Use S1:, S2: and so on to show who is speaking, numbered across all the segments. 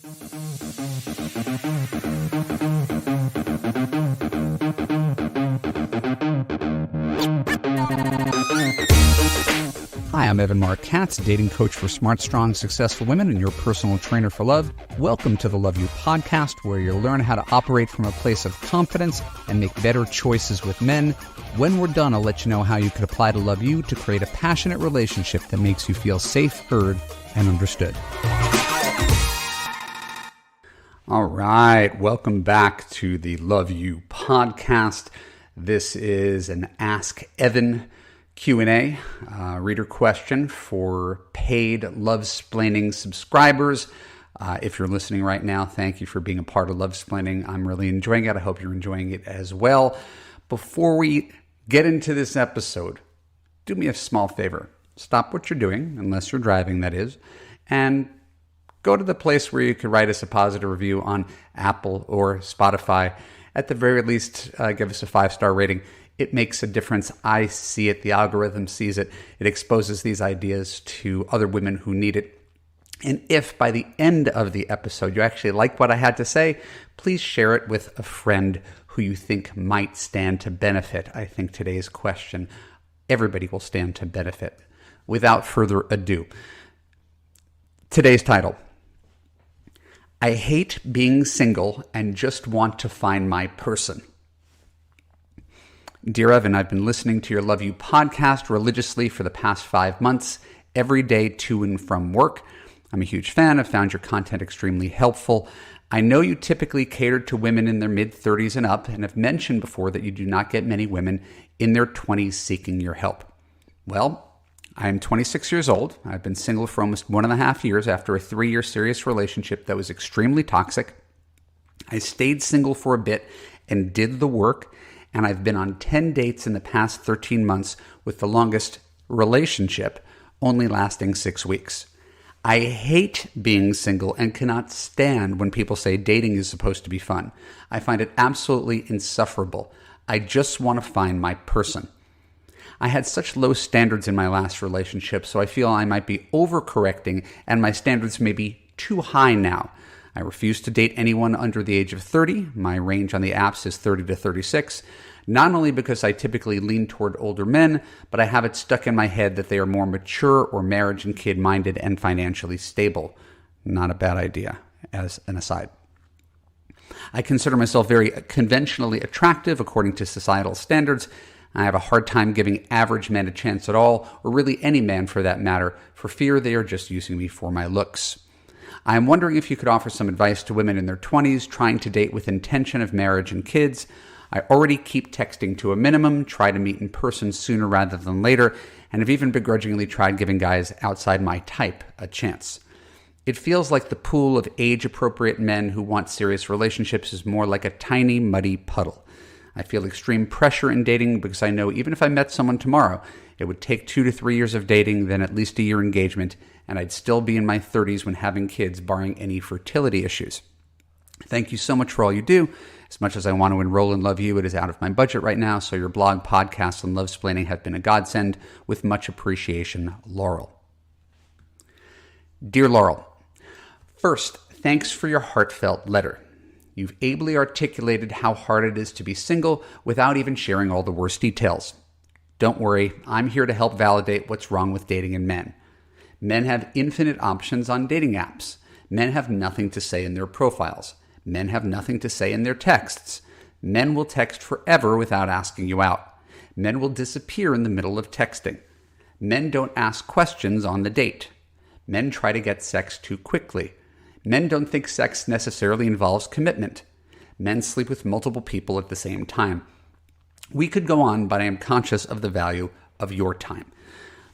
S1: Hi, I'm Evan Mark Katz, dating coach for smart, strong, successful women and your personal trainer for love. Welcome to the Love You podcast, where you'll learn how to operate from a place of confidence and make better choices with men. When we're done, I'll let you know how you could apply to Love You to create a passionate relationship that makes you feel safe, heard, and understood. All right, welcome back to the Love You podcast. This is an Ask Evan Q&A, reader question for paid Lovesplaining subscribers. If you're listening right now, thank you for being a part of Lovesplaining. I'm really enjoying it. I hope you're enjoying it as well. Before we get into this episode, do me a small favor. Stop what you're doing, unless you're driving, that is, and go to the place where you can write us a positive review on Apple or Spotify. At the very least, give us a 5-star rating. It makes a difference. I see it. The algorithm sees it. It exposes these ideas to other women who need it. And if by the end of the episode you actually like what I had to say, please share it with a friend who you think might stand to benefit. I think today's question, everybody will stand to benefit. Without further ado, today's title: I hate being single and just want to find my person. Dear Evan, I've been listening to your Love You podcast religiously for the past 5 months, every day to and from work. I'm a huge fan. I've found your content extremely helpful. I know you typically cater to women in their mid-30s and up, and have mentioned before that you do not get many women in their 20s seeking your help. Well, I am 26 years old. I've been single for almost 1.5 years after a 3-year serious relationship that was extremely toxic. I stayed single for a bit and did the work, and I've been on 10 dates in the past 13 months, with the longest relationship only lasting 6 weeks. I hate being single and cannot stand when people say dating is supposed to be fun. I find it absolutely insufferable. I just want to find my person. I had such low standards in my last relationship, so I feel I might be overcorrecting and my standards may be too high now. I refuse to date anyone under the age of 30. My range on the apps is 30 to 36. Not only because I typically lean toward older men, but I have it stuck in my head that they are more mature or marriage and kid-minded and financially stable. Not a bad idea, as an aside. I consider myself very conventionally attractive according to societal standards. I have a hard time giving average men a chance at all, or really any man for that matter, for fear they are just using me for my looks. I am wondering if you could offer some advice to women in their 20s trying to date with intention of marriage and kids. I already keep texting to a minimum, try to meet in person sooner rather than later, and have even begrudgingly tried giving guys outside my type a chance. It feels like the pool of age-appropriate men who want serious relationships is more like a tiny, muddy puddle. I feel extreme pressure in dating because I know even if I met someone tomorrow, it would take 2 to 3 years of dating, then at least a year engagement, and I'd still be in my 30s when having kids, barring any fertility issues. Thank you so much for all you do. As much as I want to enroll in Love You, it is out of my budget right now, so your blog, podcast, and Lovesplaining have been a godsend. With much appreciation, Laurel. Dear Laurel, first, thanks for your heartfelt letter. You've ably articulated how hard it is to be single without even sharing all the worst details. Don't worry, I'm here to help validate what's wrong with dating in men. Men have infinite options on dating apps. Men have nothing to say in their profiles. Men have nothing to say in their texts. Men will text forever without asking you out. Men will disappear in the middle of texting. Men don't ask questions on the date. Men try to get sex too quickly. Men don't think sex necessarily involves commitment. Men sleep with multiple people at the same time. We could go on, but I am conscious of the value of your time.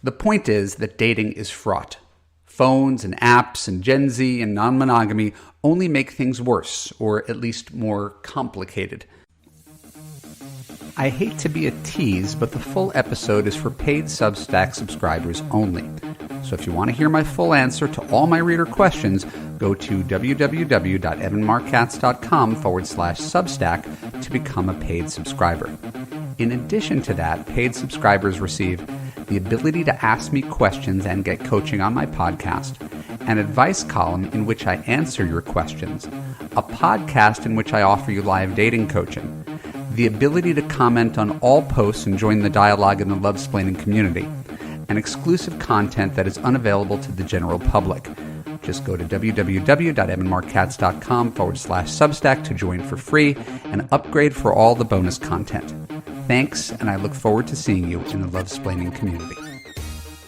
S1: The point is that dating is fraught. Phones and apps and Gen Z and non-monogamy only make things worse, or at least more complicated. I hate to be a tease, but the full episode is for paid Substack subscribers only. So if you want to hear my full answer to all my reader questions, go to www.evanmarkatz.com/Substack to become a paid subscriber. In addition to that, paid subscribers receive the ability to ask me questions and get coaching on my podcast, an advice column in which I answer your questions, a podcast in which I offer you live dating coaching, the ability to comment on all posts and join the dialogue in the Lovesplaining community, and exclusive content that is unavailable to the general public. Just go to www.evanmarkkatz.com/Substack to join for free and upgrade for all the bonus content. Thanks, and I look forward to seeing you in the Lovesplaining community.